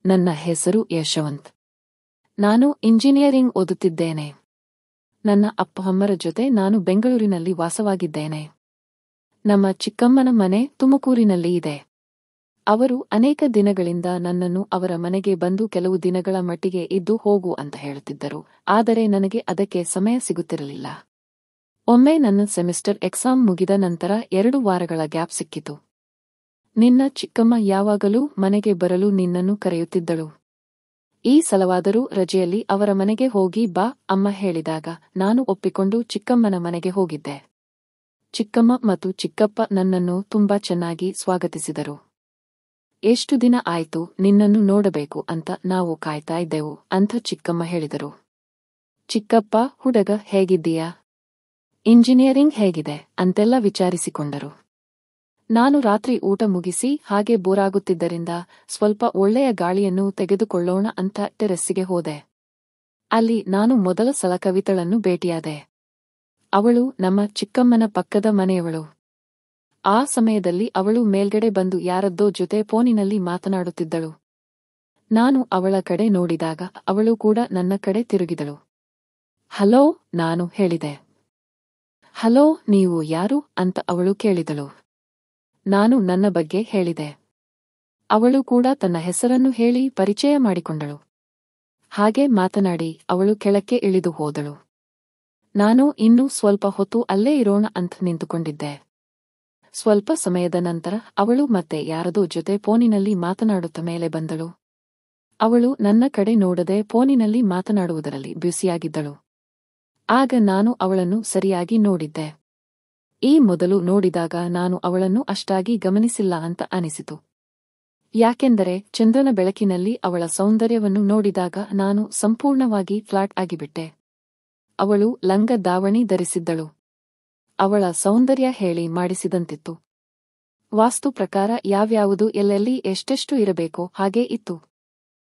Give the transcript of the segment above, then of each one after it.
ನನ್ನ ಹೆಸರು ಯಶವಂತ್. ನಾನು ಇಂಜಿನಿಯರಿಂಗ್ ಓದುತ್ತಿದ್ದೇನೆ. ನನ್ನ ಅಪ್ಪಅಮ್ಮರ ಜೊತೆ ನಾನು ಬೆಂಗಳೂರಿನಲ್ಲಿ ವಾಸವಾಗಿದ್ದೇನೆ. ನಮ್ಮ ಚಿಕ್ಕಮ್ಮನ ಮನೆ ತುಮಕೂರಿನಲ್ಲಿ ಇದೆ. ಅವರು ಅನೇಕ ದಿನಗಳಿಂದ ನನ್ನನ್ನು ಅವರ ಮನೆಗೆ ಬಂದು ಕೆಲವು ದಿನಗಳ ಮಟ್ಟಿಗೆ ಇದ್ದು ಹೋಗು ಅಂತ ಹೇಳುತ್ತಿದ್ದರು. ಆದರೆ ನನಗೆ ಅದಕ್ಕೆ ಸಮಯ ಸಿಗುತ್ತಿರಲಿಲ್ಲ. ಒಮ್ಮೆ ನನ್ನ ಸೆಮಿಸ್ಟರ್ ಎಕ್ಸಾಮ್ ಮುಗಿದ ನಂತರ 2 ವಾರಗಳ ಗ್ಯಾಪ್ ಸಿಕ್ಕಿತು. ನಿನ್ನ ಚಿಕ್ಕಮ್ಮ ಯಾವಾಗಲೂ ಮನೆಗೆ ಬರಲು ನಿನ್ನನ್ನು ಕರೆಯುತ್ತಿದ್ದಳು. ಈ ಸಲವಾದರೂ ರಜೆಯಲ್ಲಿ ಅವರ ಮನೆಗೆ ಹೋಗಿ ಬಾ ಅಮ್ಮ ಹೇಳಿದಾಗ ನಾನು ಒಪ್ಪಿಕೊಂಡು ಚಿಕ್ಕಮ್ಮನ ಮನೆಗೆ ಹೋಗಿದ್ದೆ. ಚಿಕ್ಕಮ್ಮ ಮತ್ತು ಚಿಕ್ಕಪ್ಪ ನನ್ನನ್ನು ತುಂಬಾ ಚೆನ್ನಾಗಿ ಸ್ವಾಗತಿಸಿದರು. ಎಷ್ಟು ದಿನ ಆಯ್ತು ನಿನ್ನನ್ನು ನೋಡಬೇಕು ಅಂತ ನಾವು ಕಾಯ್ತಾ ಇದ್ದೆವು ಅಂತ ಚಿಕ್ಕಮ್ಮ ಹೇಳಿದರು. ಚಿಕ್ಕಪ್ಪ ಹುಡುಗ ಹೇಗಿದ್ದೀಯಾ, ಇಂಜಿನಿಯರಿಂಗ್ ಹೇಗಿದೆ ಅಂತೆಲ್ಲ ವಿಚಾರಿಸಿಕೊಂಡರು. ನಾನು ರಾತ್ರಿ ಊಟ ಮುಗಿಸಿ ಹಾಗೆ ಬೋರಾಗುತ್ತಿದ್ದರಿಂದ ಸ್ವಲ್ಪ ಒಳ್ಳೆಯ ಗಾಳಿಯನ್ನು ತೆಗೆದುಕೊಳ್ಳೋಣ ಅಂತ ಟೆರೆಸ್ಸಿಗೆ ಹೋದೆ. ಅಲ್ಲಿ ನಾನು ಮೊದಲ ಸಲ ಕವಿತಳನ್ನು ಭೇಟಿಯಾದೆ. ಅವಳು ನಮ್ಮ ಚಿಕ್ಕಮ್ಮನ ಪಕ್ಕದ ಮನೆಯವಳು. ಆ ಸಮಯದಲ್ಲಿ ಅವಳು ಮೇಲ್ಗಡೆ ಬಂದು ಯಾರದ್ದೋ ಜೊತೆ ಫೋನಿನಲ್ಲಿ ಮಾತನಾಡುತ್ತಿದ್ದಳು. ನಾನು ಅವಳ ಕಡೆ ನೋಡಿದಾಗ ಅವಳು ಕೂಡ ನನ್ನ ಕಡೆ ತಿರುಗಿದಳು. ಹಲೋ ನಾನು ಹೇಳಿದೆ. ಹಲೋ ನೀವು ಯಾರು ಅಂತ ಅವಳು ಕೇಳಿದಳು. ನಾನು ನನ್ನ ಬಗ್ಗೆ ಹೇಳಿದೆ. ಅವಳು ಕೂಡ ತನ್ನ ಹೆಸರನ್ನು ಹೇಳಿ ಪರಿಚಯ ಮಾಡಿಕೊಂಡಳು. ಹಾಗೆ ಮಾತನಾಡಿ ಅವಳು ಕೆಳಕ್ಕೆ ಇಳಿದು ಹೋದಳು. ನಾನು ಇನ್ನೂ ಸ್ವಲ್ಪ ಹೊತ್ತು ಅಲ್ಲೇ ಇರೋಣ ಅಂತ ನಿಂತುಕೊಂಡಿದ್ದೆ. ಸ್ವಲ್ಪ ಸಮಯದ ನಂತರ ಅವಳು ಮತ್ತೆ ಯಾರದೋ ಜೊತೆ ಫೋನಿನಲ್ಲಿ ಮಾತನಾಡುತ್ತ ಮೇಲೆ ಬಂದಳು. ಅವಳು ನನ್ನ ಕಡೆ ನೋಡದೆ ಫೋನಿನಲ್ಲಿ ಮಾತನಾಡುವುದರಲ್ಲಿ ಬ್ಯುಸಿಯಾಗಿದ್ದಳು. ಆಗ ನಾನು ಅವಳನ್ನು ಸರಿಯಾಗಿ ನೋಡಿದ್ದೆ. ಈ ಮೊದಲು ನೋಡಿದಾಗ ನಾನು ಅವಳನ್ನು ಅಷ್ಟಾಗಿ ಗಮನಿಸಿಲ್ಲ ಅಂತ ಅನಿಸಿತು. ಯಾಕೆಂದರೆ ಚಂದ್ರನ ಬೆಳಕಿನಲ್ಲಿ ಅವಳ ಸೌಂದರ್ಯವನ್ನು ನೋಡಿದಾಗ ನಾನು ಸಂಪೂರ್ಣವಾಗಿ ಫ್ಲಾಟ್ ಆಗಿಬಿಟ್ಟೆ. ಅವಳು ಲಂಗ ದಾವಣಿ ಧರಿಸಿದ್ದಳು. ಅವಳ ಸೌಂದರ್ಯ ಹೇಳಿ ಮಾಡಿಸಿದಂತಿತ್ತು. ವಾಸ್ತು ಪ್ರಕಾರ ಯಾವ್ಯಾವುದು ಎಲ್ಲೆಲ್ಲಿ ಎಷ್ಟೆಷ್ಟು ಇರಬೇಕೋ ಹಾಗೇ ಇತ್ತು.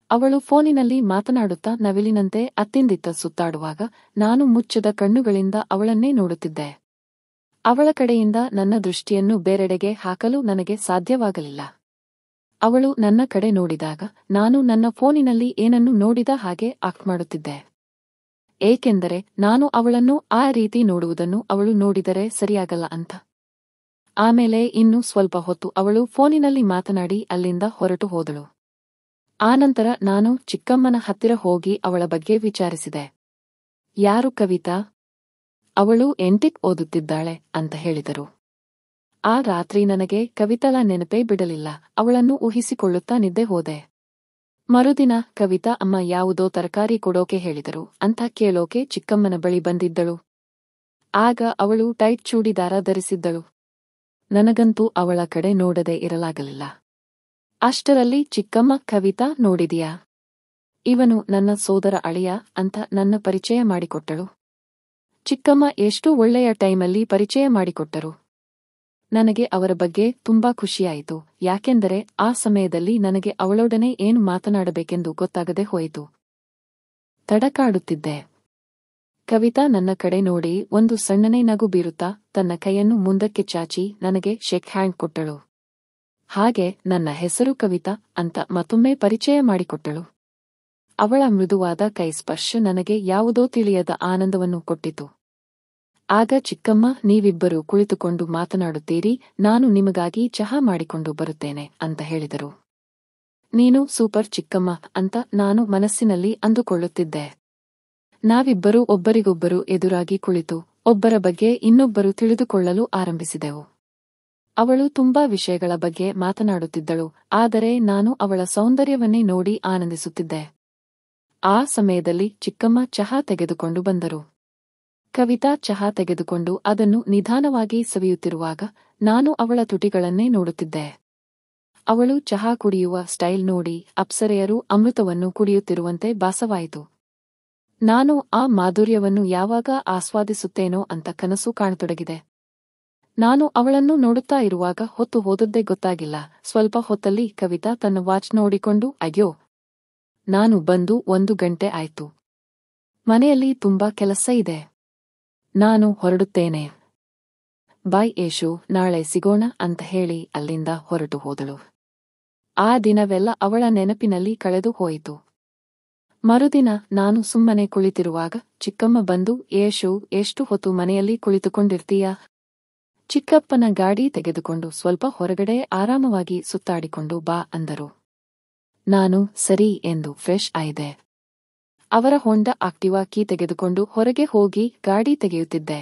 ಅವಳು ಫೋನಿನಲ್ಲಿ ಮಾತನಾಡುತ್ತಾ ನವಿಲಿನಂತೆ ಅತ್ತಿಂದಿತ್ತ ಸುತ್ತಾಡುವಾಗ ನಾನು ಮುಚ್ಚದ ಕಣ್ಣುಗಳಿಂದ ಅವಳನ್ನೇ ನೋಡುತ್ತಿದ್ದೆ. ಅವಳ ಕಡೆಯಿಂದ ನನ್ನ ದೃಷ್ಟಿಯನ್ನು ಬೇರೆಡೆಗೆ ಹಾಕಲು ನನಗೆ ಸಾಧ್ಯವಾಗಲಿಲ್ಲ. ಅವಳು ನನ್ನ ಕಡೆ ನೋಡಿದಾಗ ನಾನು ನನ್ನ ಫೋನಿನಲ್ಲಿ ಏನನ್ನು ನೋಡಿದ ಹಾಗೆ ಆಕ್ಟ್ ಮಾಡುತ್ತಿದ್ದೆ. ಏಕೆಂದರೆ ನಾನು ಅವಳನ್ನು ಆ ರೀತಿ ನೋಡುವುದನ್ನು ಅವಳು ನೋಡಿದರೆ ಸರಿಯಾಗಲ್ಲ ಅಂತ. ಆಮೇಲೆ ಇನ್ನು ಸ್ವಲ್ಪ ಹೊತ್ತು ಅವಳು ಫೋನಿನಲ್ಲಿ ಮಾತನಾಡಿ ಅಲ್ಲಿಂದ ಹೊರಟು ಹೋದಳು. ಆನಂತರ ನಾನು ಚಿಕ್ಕಮ್ಮನ ಹತ್ತಿರ ಹೋಗಿ ಅವಳ ಬಗ್ಗೆ ವಿಚಾರಿಸಿದೆ. ಯಾರು ಕವಿತಾ? ಅವಳು ಎಂಟಿಕ್ ಓದುತ್ತಿದ್ದಾಳೆ ಅಂತ ಹೇಳಿದರು. ಆ ರಾತ್ರಿ ನನಗೆ ಕವಿತಳ ನೆನಪೇ ಬಿಡಲಿಲ್ಲ. ಅವಳನ್ನು ಊಹಿಸಿಕೊಳ್ಳುತ್ತಾ ನಿದ್ದೆ ಹೋದೆ. ಮರುದಿನ ಕವಿತಾ ಅಮ್ಮ ಯಾವುದೋ ತರಕಾರಿ ಕೊಡೋಕೆ ಹೇಳಿದರು ಅಂತ ಕೇಳೋಕೆ ಚಿಕ್ಕಮ್ಮನ ಬಳಿ ಬಂದಿದ್ದಳು. ಆಗ ಅವಳು ಟೈಟ್ ಚೂಡಿದಾರ ಧರಿಸಿದ್ದಳು. ನನಗಂತೂ ಅವಳ ಕಡೆ ನೋಡದೆ ಇರಲಾಗಲಿಲ್ಲ. ಅಷ್ಟರಲ್ಲಿ ಚಿಕ್ಕಮ್ಮ ಕವಿತಾ ನೋಡಿದೀಯಾ? ಇವನು ನನ್ನ ಸೋದರ ಅಳಿಯ ಅಂತ ನನ್ನ ಪರಿಚಯ ಮಾಡಿಕೊಟ್ಟಳು. ಚಿಕ್ಕಮ್ಮ ಎಷ್ಟು ಒಳ್ಳೆಯ ಟೈಮಲ್ಲಿ ಪರಿಚಯ ಮಾಡಿಕೊಟ್ಟರು. ನನಗೆ ಅವರ ಬಗ್ಗೆ ತುಂಬಾ ಖುಷಿಯಾಯಿತು. ಯಾಕೆಂದರೆ ಆ ಸಮಯದಲ್ಲಿ ನನಗೆ ಅವಳೊಡನೆ ಏನು ಮಾತನಾಡಬೇಕೆಂದು ಗೊತ್ತಾಗದೆ ಹೋಯಿತು. ತಡಕಾಡುತ್ತಿದ್ದೆ. ಕವಿತಾ ನನ್ನ ಕಡೆ ನೋಡಿ ಒಂದು ಸಣ್ಣನೇ ನಗು ಬೀರುತ್ತಾ ತನ್ನ ಕೈಯನ್ನು ಮುಂದಕ್ಕೆ ಚಾಚಿ ನನಗೆ ಶೇಕ್ ಹ್ಯಾಂಡ್ ಕೊಟ್ಟಳು. ಹಾಗೆ ನನ್ನ ಹೆಸರು ಕವಿತಾ ಅಂತ ಮತ್ತೊಮ್ಮೆ ಪರಿಚಯ ಮಾಡಿಕೊಟ್ಟಳು. ಅವಳ ಮೃದುವಾದ ಕೈ ಸ್ಪರ್ಶ ನನಗೆ ಯಾವುದೋ ತಿಳಿಯದ ಆನಂದವನ್ನು ಕೊಟ್ಟಿತು. ಆಗ ಚಿಕ್ಕಮ್ಮ, ನೀವಿಬ್ಬರು ಕುಳಿತುಕೊಂಡು ಮಾತನಾಡುತ್ತೀರಿ, ನಾನು ನಿಮಗಾಗಿ ಚಹಾ ಮಾಡಿಕೊಂಡು ಬರುತ್ತೇನೆ ಅಂತ ಹೇಳಿದರು. ನೀನು ಸೂಪರ್ ಚಿಕ್ಕಮ್ಮ ಅಂತ ನಾನು ಮನಸ್ಸಿನಲ್ಲಿ ಅಂದುಕೊಳ್ಳುತ್ತಿದ್ದೆ. ನಾವಿಬ್ಬರೂ ಒಬ್ಬರಿಗೊಬ್ಬರು ಎದುರಾಗಿ ಕುಳಿತು ಒಬ್ಬರ ಬಗ್ಗೆ ಇನ್ನೊಬ್ಬರು ತಿಳಿದುಕೊಳ್ಳಲು ಆರಂಭಿಸಿದೆವು. ಅವಳು ತುಂಬಾ ವಿಷಯಗಳ ಬಗ್ಗೆ ಮಾತನಾಡುತ್ತಿದ್ದಳು, ಆದರೆ ನಾನು ಅವಳ ಸೌಂದರ್ಯವನ್ನೇ ನೋಡಿ ಆನಂದಿಸುತ್ತಿದ್ದೆ. ಆ ಸಮಯದಲ್ಲಿ ಚಿಕ್ಕಮ್ಮ ಚಹಾ ತೆಗೆದುಕೊಂಡು ಬಂದರು. ಕವಿತಾ ಚಹಾ ತೆಗೆದುಕೊಂಡು ಅದನ್ನು ನಿಧಾನವಾಗಿ ಸವಿಯುತ್ತಿರುವಾಗ ನಾನು ಅವಳ ತುಟಿಗಳನ್ನೇ ನೋಡುತ್ತಿದ್ದೆ. ಅವಳು ಚಹಾ ಕುಡಿಯುವ ಸ್ಟೈಲ್ ನೋಡಿ ಅಪ್ಸರೆಯರು ಅಮೃತವನ್ನು ಕುಡಿಯುತ್ತಿರುವಂತೆ ಭಾಸವಾಯಿತು. ನಾನು ಆ ಮಾಧುರ್ಯವನ್ನು ಯಾವಾಗ ಆಸ್ವಾದಿಸುತ್ತೇನೋ ಅಂತ ಕನಸು ಕಾಣತೊಡಗಿದೆ. ನಾನು ಅವಳನ್ನು ನೋಡುತ್ತಾ ಇರುವಾಗ ಹೊತ್ತು ಹೋದದ್ದೇ ಗೊತ್ತಾಗಿಲ್ಲ. ಸ್ವಲ್ಪ ಹೊತ್ತಲ್ಲಿ ಕವಿತಾ ತನ್ನ ವಾಚ್ ನೋಡಿಕೊಂಡು, ಅಯ್ಯೋ, ನಾನು ಬಂದು 1 ಗಂಟೆ ಆಯ್ತು. ಮನೆಯಲ್ಲಿ ತುಂಬಾ ಕೆಲಸ ಇದೆ. ನಾನು ಹೊರಡುತ್ತೇನೆ. ಬಾಯ್ ಯೇಶು, ನಾಳೆ ಸಿಗೋಣ ಅಂತ ಹೇಳಿ ಅಲ್ಲಿಂದ ಹೊರಟು ಹೋದಳು. ಆ ದಿನವೆಲ್ಲ ಅವಳ ನೆನಪಿನಲ್ಲಿ ಕಳೆದು ಹೋಯಿತು. ಮರುದಿನ ನಾನು ಸುಮ್ಮನೆ ಕುಳಿತಿರುವಾಗ ಚಿಕ್ಕಮ್ಮ ಬಂದು, ಯೇಶು, ಎಷ್ಟು ಹೊತ್ತು ಮನೆಯಲ್ಲಿ ಕುಳಿತುಕೊಂಡಿರ್ತೀಯ? ಚಿಕ್ಕಪ್ಪನ ಗಾಡಿ ತೆಗೆದುಕೊಂಡು ಸ್ವಲ್ಪ ಹೊರಗಡೆ ಆರಾಮವಾಗಿ ಸುತ್ತಾಡಿಕೊಂಡು ಬಾ ಅಂದರು. ನಾನು ಸರಿ ಎಂದು ಫ್ರೆಶ್ ಆಯಿದೆ. ಅವರ ಹೊಂಡ ಆಕ್ಟಿವಾ ಕೀ ತೆಗೆದುಕೊಂಡು ಹೊರಗೆ ಹೋಗಿ ಗಾಡಿ ತೆಗೆಯುತ್ತಿದ್ದೆ.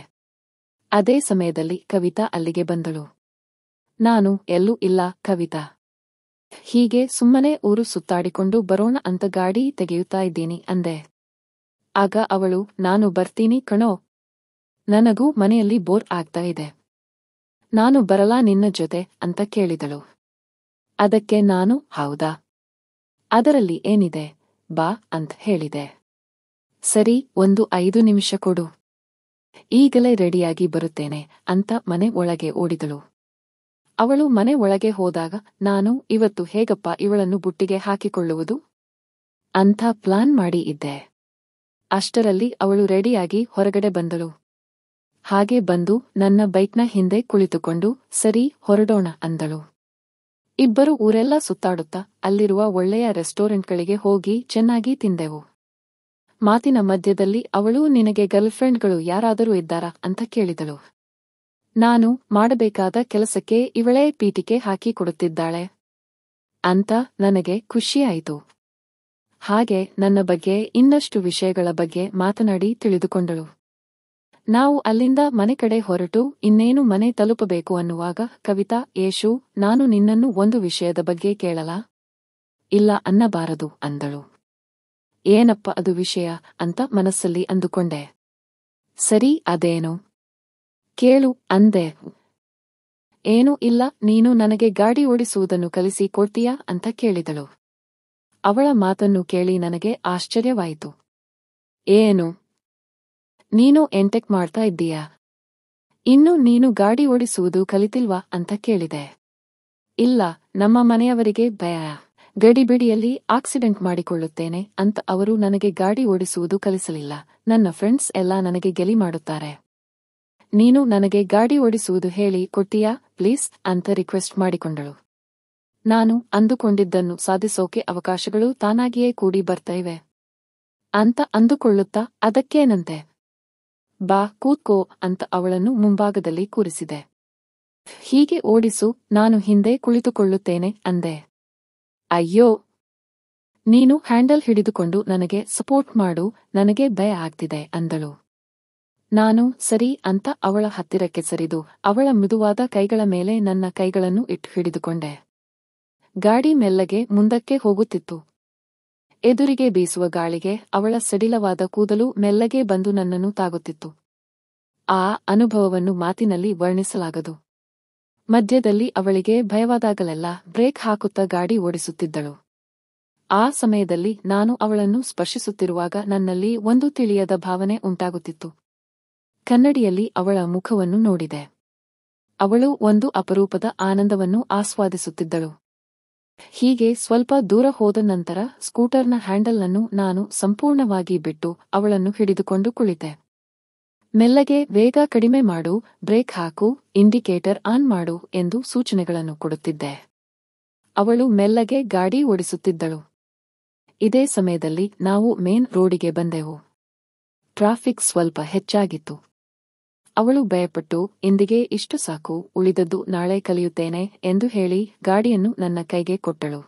ಅದೇ ಸಮಯದಲ್ಲಿ ಕವಿತಾ ಅಲ್ಲಿಗೆ ಬಂದಳು. ನಾನು ಎಲ್ಲೂ ಇಲ್ಲ ಕವಿತಾ. ಹೀಗೆ ಸುಮ್ಮನೆ ಊರು ಸುತ್ತಾಡಿಕೊಂಡು ಬರೋಣ ಅಂತ ಗಾಡಿ ತೆಗೆಯುತ್ತಾ ಇದ್ದೀನಿ ಅಂದೆ. ಆಗ ಅವಳು, ನಾನು ಬರ್ತೀನಿ ಕಣೋ. ನನಗೂ ಮನೆಯಲ್ಲಿ ಬೋರ್ ಆಗ್ತಾ ಇದೆ. ನಾನು ಬರಲಾ ನಿನ್ನ ಜೊತೆ ಅಂತ ಕೇಳಿದಳು. ಅದಕ್ಕೆ ನಾನು, ಹೌದಾ? ಅದರಲ್ಲಿ ಏನಿದೆ, ಬಾ ಅಂತ ಹೇಳಿದೆ. ಸರಿ, 5 ನಿಮಿಷ ಕೊಡು. ಈಗಲೇ ರೆಡಿಯಾಗಿ ಬರುತ್ತೇನೆ ಅಂತ ಮನೆ ಒಳಗೆ ಓಡಿದಳು. ಅವಳು ಮನೆ ಒಳಗೆ ಹೋದಾಗ ನಾನು, ಇವತ್ತು ಹೇಗಪ್ಪ ಇವಳನ್ನು ಬುಟ್ಟಿಗೆ ಹಾಕಿಕೊಳ್ಳುವುದು ಅಂತ ಪ್ಲಾನ್ ಮಾಡಿ ಇದ್ದೆ. ಅಷ್ಟರಲ್ಲಿ ಅವಳು ರೆಡಿಯಾಗಿ ಹೊರಗಡೆ ಬಂದಳು. ಹಾಗೆ ಬಂದು ನನ್ನ ಬೈಕ್ನ ಹಿಂದೆ ಕುಳಿತುಕೊಂಡು, ಸರಿ ಹೊರಡೋಣ ಅಂದಳು. ಇಬ್ಬರು ಊರೆಲ್ಲ ಸುತ್ತಾಡುತ್ತಾ ಅಲ್ಲಿರುವ ಒಳ್ಳೆಯ ರೆಸ್ಟೋರೆಂಟ್ಗಳಿಗೆ ಹೋಗಿ ಚೆನ್ನಾಗಿ ತಿಂದೆವು. ಮಾತಿನ ಮಧ್ಯದಲ್ಲಿ ಅವಳು, ನಿನಗೆ ಗರ್ಲ್ಫ್ರೆಂಡ್ಗಳು ಯಾರಾದರೂ ಇದ್ದಾರಾ ಅಂತ ಕೇಳಿದಳು. ನಾನು, ಮಾಡಬೇಕಾದ ಕೆಲಸಕ್ಕೆ ಇವಳೇ ಪೀಠಿಕೆ ಹಾಕಿ ಕೊಡುತ್ತಿದ್ದಾಳೆ ಅಂತ ನನಗೆ ಖುಷಿಯಾಯಿತು. ಹಾಗೆ ನನ್ನ ಬಗ್ಗೆ ಇನ್ನಷ್ಟು ವಿಷಯಗಳ ಬಗ್ಗೆ ಮಾತನಾಡಿ ತಿಳಿದುಕೊಂಡಳು. ನಾವು ಅಲ್ಲಿಂದ ಮನೆ ಕಡೆ ಹೊರಟು ಇನ್ನೇನು ಮನೆ ತಲುಪಬೇಕು ಅನ್ನುವಾಗ ಕವಿತಾ, ಯೇಶು, ನಾನು ನಿನ್ನನ್ನು ಒಂದು ವಿಷಯದ ಬಗ್ಗೆ ಕೇಳಲಾ? ಇಲ್ಲ ಅನ್ನಬಾರದು ಅಂದಳು. ಏನಪ್ಪ ಅದು ವಿಷಯ ಅಂತ ಮನಸ್ಸಲ್ಲಿ ಅಂದುಕೊಂಡೆ. ಸರಿ, ಅದೇನು ಕೇಳು ಅಂದೆ. ಏನೂ ಇಲ್ಲ, ನೀನು ನನಗೆ ಗಾಡಿ ಓಡಿಸುವುದನ್ನು ಕಲಿಸಿ ಕೊಡ್ತೀಯಾ ಅಂತ ಕೇಳಿದಳು. ಅವಳ ಮಾತನ್ನು ಕೇಳಿ ನನಗೆ ಆಶ್ಚರ್ಯವಾಯಿತು. ಏನು, ನೀನು ಎಂಟೆಕ್ ಮಾಡ್ತಾ ಇದ್ದೀಯಾ? ಇನ್ನು ನೀನು ಗಾಡಿ ಓಡಿಸುವುದು ಕಲಿತಿಲ್ವಾ ಅಂತ ಕೇಳಿದೆ. ಇಲ್ಲ, ನಮ್ಮ ಮನೆಯವರಿಗೆ ಭಯ. ಗಡಿಬಿಡಿಯಲ್ಲಿ ಆಕ್ಸಿಡೆಂಟ್ ಮಾಡಿಕೊಳ್ಳುತ್ತೇನೆ ಅಂತ ಅವರು ನನಗೆ ಗಾಡಿ ಓಡಿಸುವುದು ಕಲಿಸಲಿಲ್ಲ. ನನ್ನ ಫ್ರೆಂಡ್ಸ್ ಎಲ್ಲ ನನಗೆ ಗೇಲಿ ಮಾಡುತ್ತಾರೆ. ನೀನು ನನಗೆ ಗಾಡಿ ಓಡಿಸುವುದು ಹೇಳಿ ಕೊಡ್ತೀಯಾ ಪ್ಲೀಸ್ ಅಂತ ರಿಕ್ವೆಸ್ಟ್ ಮಾಡಿಕೊಂಡಳು. ನಾನು ಅಂದುಕೊಂಡಿದ್ದನ್ನು ಸಾಧಿಸೋಕೆ ಅವಕಾಶಗಳು ತಾನಾಗಿಯೇ ಕೂಡಿ ಬರ್ತಯಿವೆ ಅಂತ ಅಂದುಕೊಳ್ಳುತ್ತಾ, ಅದಕ್ಕೇನಂತೆ, ಬಾ ಕೂತ್ಕೋ ಅಂತ ಅವಳನ್ನು ಮುಂಭಾಗದಲ್ಲಿ ಕೂರಿಸಿದೆ. ಹೀಗೆ ಓಡಿಸು, ನಾನು ಹಿಂದೆ ಕುಳಿತುಕೊಳ್ಳುತ್ತೇನೆ ಅಂದೆ. ಅಯ್ಯೋ, ನೀನು ಹ್ಯಾಂಡಲ್ ಹಿಡಿದುಕೊಂಡು ನನಗೆ ಸಪೋರ್ಟ್ ಮಾಡು, ನನಗೆ ಭಯ ಆಗ್ತಿದೆ ಅಂದಳು. ನಾನು ಸರಿ ಅಂತ ಅವಳ ಹತ್ತಿರಕ್ಕೆ ಸರಿದು ಅವಳ ಮೃದುವಾದ ಕೈಗಳ ಮೇಲೆ ನನ್ನ ಕೈಗಳನ್ನು ಇಟ್ಟು ಹಿಡಿದುಕೊಂಡೆ. ಗಾಡಿ ಮೆಲ್ಲಗೆ ಮುಂದಕ್ಕೆ ಹೋಗುತ್ತಿತ್ತು. ಎದುರಿಗೆ ಬೀಸುವ ಗಾಳಿಗೆ ಅವಳ ಸಡಿಲವಾದ ಕೂದಲು ಮೆಲ್ಲಗೆ ಬಂದು ನನ್ನನ್ನು ತಾಗುತ್ತಿತ್ತು. ಆ ಅನುಭವವನ್ನು ಮಾತಿನಲ್ಲಿ ವರ್ಣಿಸಲಾಗದು. ಮಧ್ಯದಲ್ಲಿ ಅವಳಿಗೆ ಭಯವಾದಾಗಲೆಲ್ಲ ಬ್ರೇಕ್ ಹಾಕುತ್ತಾ ಗಾಡಿ ಓಡಿಸುತ್ತಿದ್ದಳು. ಆ ಸಮಯದಲ್ಲಿ ನಾನು ಅವಳನ್ನು ಸ್ಪರ್ಶಿಸುತ್ತಿರುವಾಗ ನನ್ನಲ್ಲಿ ಒಂದು ತಿಳಿಯದ ಭಾವನೆ ಉಂಟಾಗುತ್ತಿತ್ತು. ಕನ್ನಡಿಯಲ್ಲಿ ಅವಳ ಮುಖವನ್ನು ನೋಡಿದೆ. ಅವಳು ಒಂದು ಅಪರೂಪದ ಆನಂದವನ್ನು ಆಸ್ವಾದಿಸುತ್ತಿದ್ದಳು. ಹೀಗೆ ಸ್ವಲ್ಪ ದೂರ ಹೋದ ನಂತರ ಸ್ಕೂಟರ್ನ ಹ್ಯಾಂಡಲ್ನನ್ನು ನಾನು ಸಂಪೂರ್ಣವಾಗಿ ಬಿಟ್ಟು ಅವಳನ್ನು ಹಿಡಿದುಕೊಂಡು ಕುಳಿತೆ. ಮೆಲ್ಲಗೆ ವೇಗ ಕಡಿಮೆ ಮಾಡು, ಬ್ರೇಕ್ ಹಾಕು, ಇಂಡಿಕೇಟರ್ ಆನ್ ಮಾಡು ಎಂದು ಸೂಚನೆಗಳನ್ನು ಕೊಡುತ್ತಿದ್ದೆ. ಅವಳು ಮೆಲ್ಲಗೆ ಗಾಡಿ ಓಡಿಸುತ್ತಿದ್ದಳು. ಇದೇ ಸಮಯದಲ್ಲಿ ನಾವು ಮೇನ್ ರೋಡಿಗೆ ಬಂದೆವು. ಟ್ರಾಫಿಕ್ ಸ್ವಲ್ಪ ಹೆಚ್ಚಾಗಿತ್ತು. ಅವಳು ಭಯಪಟ್ಟು, ಇಂದಿಗೆ ಇಷ್ಟು ಸಾಕು, ಉಳಿದದ್ದು ನಾಳೆ ಕಲಿಯುತ್ತೇನೆ ಎಂದು ಹೇಳಿ ಗಾಡಿಯನ್ನು ನನ್ನ ಕೈಗೆ ಕೊಟ್ಟಳು.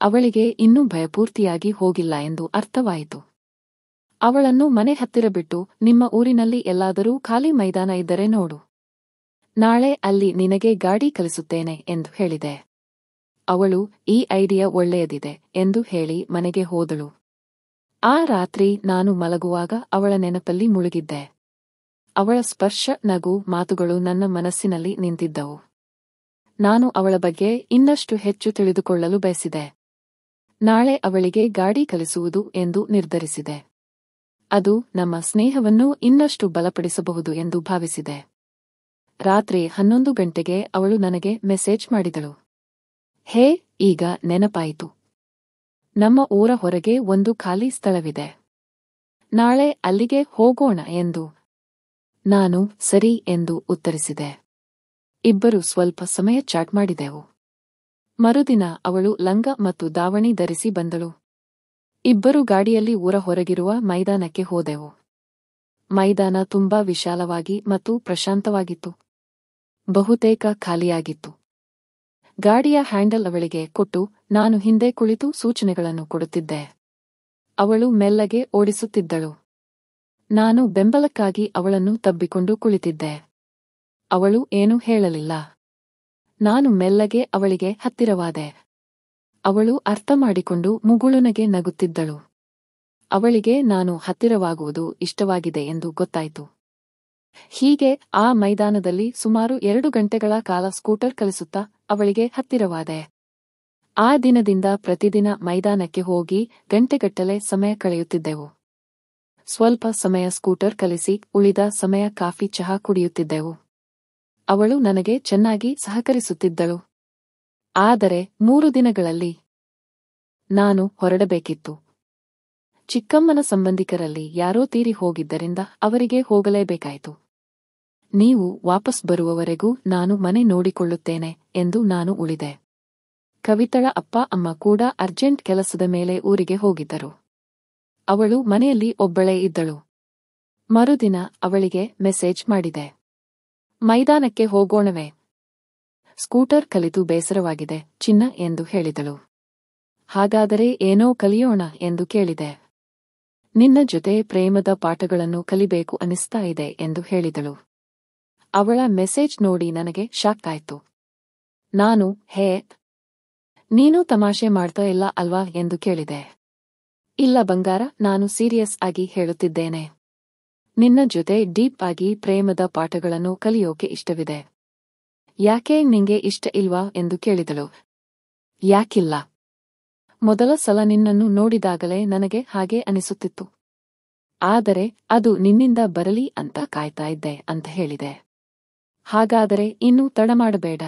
ಅವಳಿಗೆ ಇನ್ನೂ ಭಯಪೂರ್ತಿಯಾಗಿ ಹೋಗಿಲ್ಲ ಎಂದು ಅರ್ಥವಾಯಿತು. ಅವಳನ್ನು ಮನೆ ಹತ್ತಿರ ಬಿಟ್ಟು, ನಿಮ್ಮ ಊರಿನಲ್ಲಿ ಎಲ್ಲಾದರೂ ಖಾಲಿ ಮೈದಾನ ಇದ್ದರೆ ನೋಡು, ನಾಳೆ ಅಲ್ಲಿ ನಿನಗೆ ಗಾಡಿ ಕಲಿಸುತ್ತೇನೆ ಎಂದು ಹೇಳಿದೆ. ಅವಳು, ಈ ಐಡಿಯಾ ಒಳ್ಳೆಯದಿದೆ ಎಂದು ಹೇಳಿ ಮನೆಗೆ ಹೋದಳು. ಆ ರಾತ್ರಿ ನಾನು ಮಲಗುವಾಗ ಅವಳ ನೆನಪಲ್ಲಿ ಮುಳುಗಿದ್ದೆ. ಅವಳ ಸ್ಪರ್ಶ, ನಗು, ಮಾತುಗಳು ನನ್ನ ಮನಸ್ಸಿನಲ್ಲಿ ನಿಂತಿದ್ದವು. ನಾನು ಅವಳ ಬಗ್ಗೆ ಇನ್ನಷ್ಟು ಹೆಚ್ಚು ತಿಳಿದುಕೊಳ್ಳಲು ಬಯಸಿದೆ. ನಾಳೆ ಅವಳಿಗೆ ಗಾಡಿ ಕಲಿಸುವುದು ಎಂದು ನಿರ್ಧರಿಸಿದೆ. ಅದು ನಮ್ಮ ಸ್ನೇಹವನ್ನು ಇನ್ನಷ್ಟು ಬಲಪಡಿಸಬಹುದು ಎಂದು ಭಾವಿಸಿದೆ. ರಾತ್ರಿ 11 ಗಂಟೆಗೆ ಅವಳು ನನಗೆ ಮೆಸೇಜ್ ಮಾಡಿದಳು. ಹೇ, ಈಗ ನೆನಪಾಯಿತು. ನಮ್ಮ ಊರ ಹೊರಗೆ ಒಂದು ಖಾಲಿ ಸ್ಥಳವಿದೆ. ನಾಳೆ ಅಲ್ಲಿಗೆ ಹೋಗೋಣ ಎಂದು. ನಾನು ಸರಿ ಎಂದು ಉತ್ತರಿಸಿದೆ. ಇಬ್ಬರು ಸ್ವಲ್ಪ ಸಮಯ ಚಾಟ್ ಮಾಡಿದೆವು. ಮರುದಿನ ಅವಳು ಲಂಗ ಮತ್ತು ದಾವಣಿ ಧರಿಸಿ ಬಂದಳು. ಇಬ್ಬರು ಗಾಡಿಯಲ್ಲಿ ಊರ ಹೊರಗಿರುವ ಮೈದಾನಕ್ಕೆ ಹೋದೆವು. ಮೈದಾನ ತುಂಬಾ ವಿಶಾಲವಾಗಿ ಮತ್ತು ಪ್ರಶಾಂತವಾಗಿತ್ತು. ಬಹುತೇಕ ಖಾಲಿಯಾಗಿತ್ತು. ಗಾಡಿಯ ಹ್ಯಾಂಡಲ್ ಅವಳಿಗೆ ಕೊಟ್ಟು ನಾನು ಹಿಂದೆ ಕುಳಿತು ಸೂಚನೆಗಳನ್ನು ಕೊಡುತ್ತಿದ್ದೆ. ಅವಳು ಮೆಲ್ಲಗೆ ಓಡಿಸುತ್ತಿದ್ದಳು. ನಾನು ಬೆಂಬಲಕ್ಕಾಗಿ ಅವಳನ್ನು ತಬ್ಬಿಕೊಂಡು ಕುಳಿತಿದ್ದೆ. ಅವಳು ಏನೂ ಹೇಳಲಿಲ್ಲ. ನಾನು ಮೆಲ್ಲಗೆ ಅವಳಿಗೆ ಹತ್ತಿರವಾದೆ. ಅವಳು ಅರ್ಥಮಾಡಿಕೊಂಡು ಮುಗುಳುನಗೆ ನಗುತ್ತಿದ್ದಳು. ಅವಳಿಗೆ ನಾನು ಹತ್ತಿರವಾಗುವುದು ಇಷ್ಟವಾಗಿದೆ ಎಂದು ಗೊತ್ತಾಯಿತು. ಹೀಗೆ ಆ ಮೈದಾನದಲ್ಲಿ ಸುಮಾರು 2 ಗಂಟೆಗಳ ಕಾಲ ಸ್ಕೂಟರ್ ಕಲಿಸುತ್ತಾ ಅವಳಿಗೆ ಹತ್ತಿರವಾದೆ. ಆ ದಿನದಿಂದ ಪ್ರತಿದಿನ ಮೈದಾನಕ್ಕೆ ಹೋಗಿ ಗಂಟೆಗಟ್ಟಲೆ ಸಮಯ ಕಳೆಯುತ್ತಿದ್ದೆವು. ಸ್ವಲ್ಪ ಸಮಯ ಸ್ಕೂಟರ್ ಕಲಿಸಿ ಉಳಿದ ಸಮಯ ಕಾಫಿ ಚಹಾ ಕುಡಿಯುತ್ತಿದ್ದೆವು. ಅವಳು ನನಗೆ ಚೆನ್ನಾಗಿ ಸಹಕರಿಸುತ್ತಿದ್ದಳು. ಆದರೆ 3 ದಿನಗಳಲ್ಲಿ ನಾನು ಹೊರಡಬೇಕಿತ್ತು. ಚಿಕ್ಕಮ್ಮನ ಸಂಬಂಧಿಕರಲ್ಲಿ ಯಾರೋ ತೀರಿ ಹೋಗಿದ್ದರಿಂದ ಅವರಿಗೆ ಹೋಗಲೇಬೇಕಾಯಿತು. ನೀವು ವಾಪಸ್ ಬರುವವರೆಗೂ ನಾನು ಮನೆ ನೋಡಿಕೊಳ್ಳುತ್ತೇನೆ ಎಂದು ನಾನು ಉಳಿದೆ. ಕವಿತಳ ಅಪ್ಪ ಅಮ್ಮ ಕೂಡ ಅರ್ಜೆಂಟ್ ಕೆಲಸದ ಮೇಲೆ ಊರಿಗೆ ಹೋಗಿದ್ದರು. ಅವಳು ಮನೆಯಲ್ಲಿ ಒಬ್ಬಳೇ ಇದ್ದಳು. ಮರುದಿನ ಅವಳಿಗೆ ಮೆಸೇಜ್ ಮಾಡಿದೆ. ಮೈದಾನಕ್ಕೆ ಹೋಗೋಣವೇ? ಸ್ಕೂಟರ್ ಕಲಿತು ಬೇಸರವಾಗಿದೆ ಚಿನ್ನ ಎಂದು ಹೇಳಿದಳು. ಹಾಗಾದರೆ ಏನೋ ಕಲಿಯೋಣ ಎಂದು ಕೇಳಿದೆ. ನಿನ್ನ ಜೊತೆ ಪ್ರೇಮದ ಪಾಠಗಳನ್ನು ಕಲಿಬೇಕು ಅನಿಸ್ತಾ ಇದೆ ಎಂದು ಹೇಳಿದಳು. ಅವಳ ಮೆಸೇಜ್ ನೋಡಿ ನನಗೆ ಶಾಕ್ ಆಯ್ತು. ನಾನು ಹೇ, ನೀನು ತಮಾಷೆ ಮಾಡ್ತಾ ಇಲ್ಲ ಅಲ್ವಾ ಎಂದು ಕೇಳಿದೆ. ಇಲ್ಲ ಬಂಗಾರ, ನಾನು ಸೀರಿಯಸ್ ಆಗಿ ಹೇಳುತ್ತಿದ್ದೇನೆ. ನಿನ್ನ ಜೊತೆ ಡೀಪ್ ಆಗಿ ಪ್ರೇಮದ ಪಾಠಗಳನ್ನು ಕಲಿಯೋಕೆ ಇಷ್ಟವಿದೆ. ಯಾಕೆ ನಿಂಗೆ ಇಷ್ಟ ಇಲ್ವಾ ಎಂದು ಕೇಳಿದಳು. ಯಾಕಿಲ್ಲ? ಮೊದಲ ಸಲ ನಿನ್ನನ್ನು ನೋಡಿದಾಗಲೇ ನನಗೆ ಹಾಗೆ ಅನಿಸುತ್ತಿತ್ತು. ಆದರೆ ಅದು ನಿನ್ನಿಂದ ಬರಲಿ ಅಂತ ಕಾಯ್ತಾ ಇದ್ದೆ ಅಂತ ಹೇಳಿದೆ. ಹಾಗಾದರೆ ಇನ್ನೂ ತಡ ಮಾಡಬೇಡ.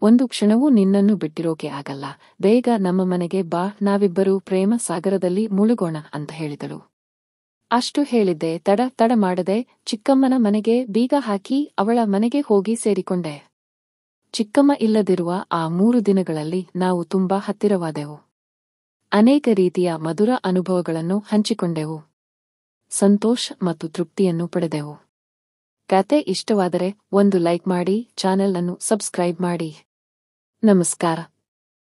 ಒಂದು ಕ್ಷಣವೂ ನಿನ್ನನ್ನು ಬಿಟ್ಟಿರೋಕೆ ಆಗಲ್ಲ. ಬೇಗ ನಮ್ಮ ಮನೆಗೆ ಬಾ, ನಾವಿಬ್ಬರೂ ಪ್ರೇಮ ಸಾಗರದಲ್ಲಿ ಮುಳುಗೋಣ ಅಂತ ಹೇಳಿದಳು. ಅಷ್ಟು ಹೇಳಿದ್ದೆ. ತಡ ಮಾಡದೆ ಚಿಕ್ಕಮ್ಮನ ಮನೆಗೆ ಬೀಗ ಹಾಕಿ ಅವಳ ಮನೆಗೆ ಹೋಗಿ ಸೇರಿಕೊಂಡೆ. ಚಿಕ್ಕಮ್ಮ ಇಲ್ಲದಿರುವ ಆ 3 ದಿನಗಳಲ್ಲಿ ನಾವು ತುಂಬಾ ಹತ್ತಿರವಾದೆವು. ಅನೇಕ ರೀತಿಯ ಮಧುರ ಅನುಭವಗಳನ್ನು ಹಂಚಿಕೊಂಡೆವು. ಸಂತೋಷ ಮತ್ತು ತೃಪ್ತಿಯನ್ನು ಪಡೆದೆವು. ಕತೆ ಇಷ್ಟವಾದರೆ ಒಂದು ಲೈಕ್ ಮಾಡಿ, ಚಾನೆಲ್ ಅನ್ನು ಸಬ್ಸ್ಕ್ರೈಬ್ ಮಾಡಿ. ನಮಸ್ಕಾರ.